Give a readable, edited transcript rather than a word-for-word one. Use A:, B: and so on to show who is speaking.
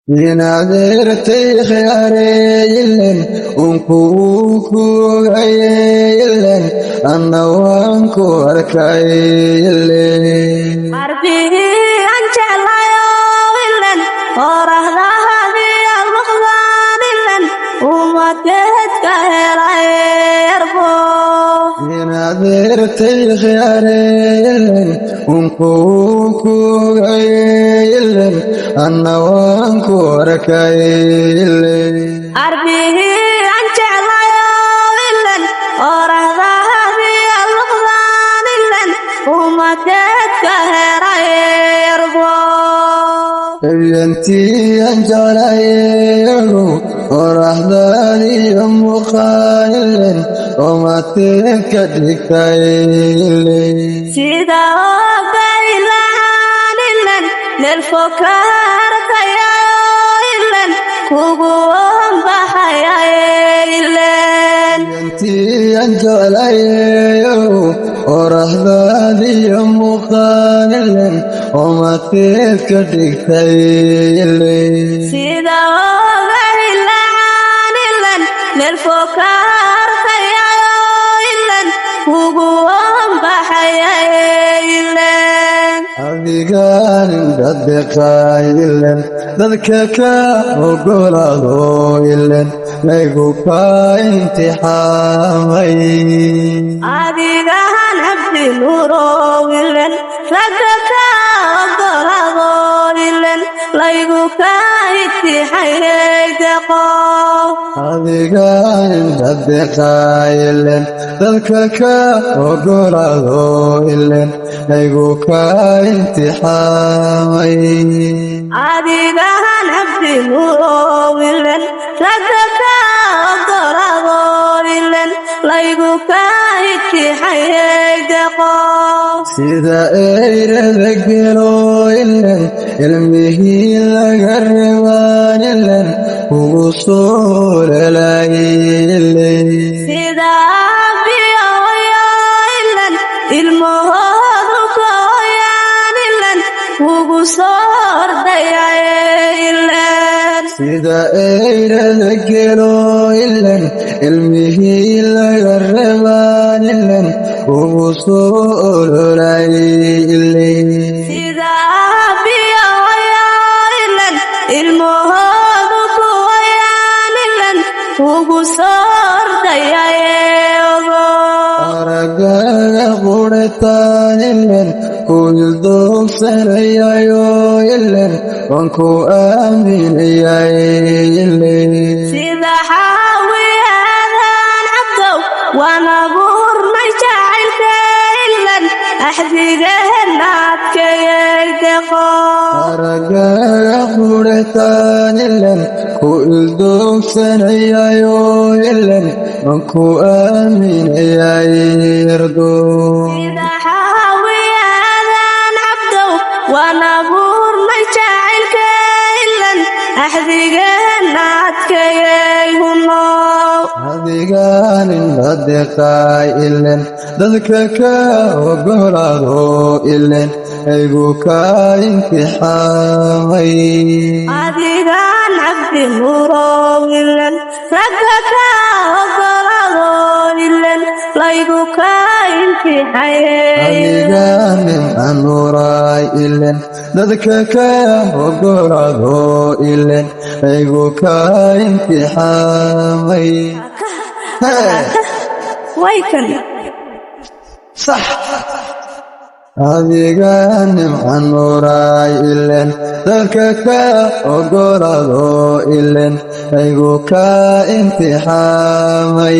A: لنادرتي خياريلن ونكوكو عيلن أنا وانكو أركايلن
B: عربيه أنت العيويلن وراه ذهبي المخزانيلن وما تهدك هلايربو
A: لنادرتي خياريلن ونكوكو عيلن أنا وانكو أركايلن
B: عربيه أنت العيويلن وراه ذهبي المخزانيلن وما تهدك هلايربو
A: انتي انجلايو ورحداني مخايلن وما تكدكايلن
B: سيدا وقايلن للفكار كيايلن كوغوان بحيايلن
A: انتي انجلايو ورحداني مخايلن وما تكدكايلن
B: سيدا وقايلن للفكار كيايلن كوغوان بحيايلن
A: adigaan dadqaaylen dadka ka ogolaadooylen laygu ka imtixaamay
B: adigaan abdi nuuroowilen ragga ka ogolaadooylen laygu ka itixaydeeqo
A: adigaan dadqaaylen dadka ka ogolaadooylen laygu ka imtixaamay
B: adigaan abdi nuuroowilen ragga ka ogolaadooylen laygu ka itixaydeeqo
A: sida eyrada gelooylen ilmihii laga rebaanlen ugu soolalaaylen
B: sida abiyoyoylen ilmahoodu kooyaanilen ugu soordayaylen
A: sida eyrada gelooylen ilmihii laga rebaanlen ugu soolalaaylen
B: sida abiyoyoylen ilmahoodu kooyaanilen ugu soordayayogo
A: aragaga quritaanlen kuildoogsanayayoylen wanku aaminayaylen
B: sida xaawiyaadan cabdow waan abuurnay jacaylkaylen axdigeenna adkayaydeqo
A: aragaga quritaanlen kuildoogsanayayoylen wanku aaminayayerdo
B: sida xaawiyaadan cabdow waan abuurnay jacaylkaylen axdigeenna adkayayhuno
A: adigaanin dadqaaylen dadka ka ogolaadooylen aygu ka imtixaamay
B: adigaan cabdi nuuroowilen ragga ka ogolaadooylen laygu ka imtixayaylen
A: adigaanin anuraaylen dadka ka ogolaadooylen aygu ka imtixaamay
B: waykan
A: صح adigaanin anuraaylen dadka ka ogolaadooylen aygu ka imtixaamay